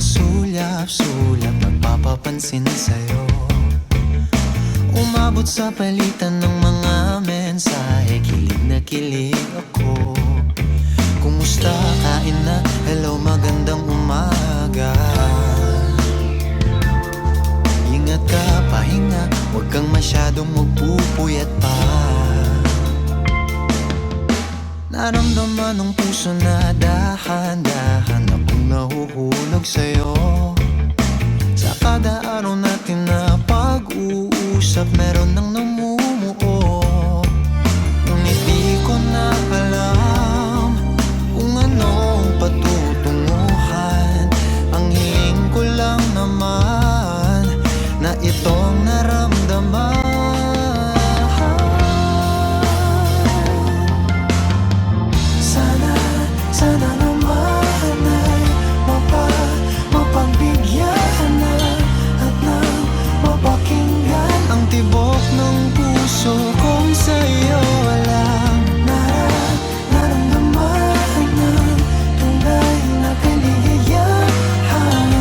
sulyap-sulyap, nagpapapansin sa'yo. Umabot sa palitan ng mga mensahe, kilig na kilig ako. Kumusta, kain na, hello, magandang umaga. Ingat ka, pahinga, huwag kang masyadong magpupuyat pa. Naramdaman ng puso na dahan-dahan akong nahuhulog sa'yo. Sa kada araw natin na pag-uusap, meron nang namumuo. Ngunit di ko na alam kung anong patutunguhan. Ang hiling ko lang naman na itong naramdaman. Sana naman ay mapagbigyan na at nang mapakinggan ang tibok ng puso kong sa'yo walang naramdaman ng tunay na kaligayahan.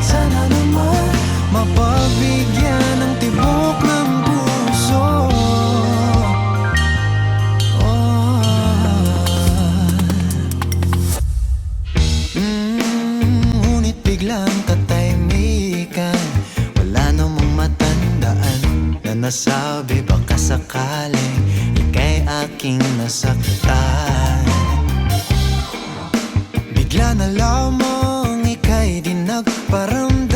Sana naman mapagbigyan ng tibok ng puso. Ngunit biglang katahimikan, wala namang matandaan na nasabi baka sakaling ika'y aking nasaktan. Bigla na lamang ika'y di nagparamdam.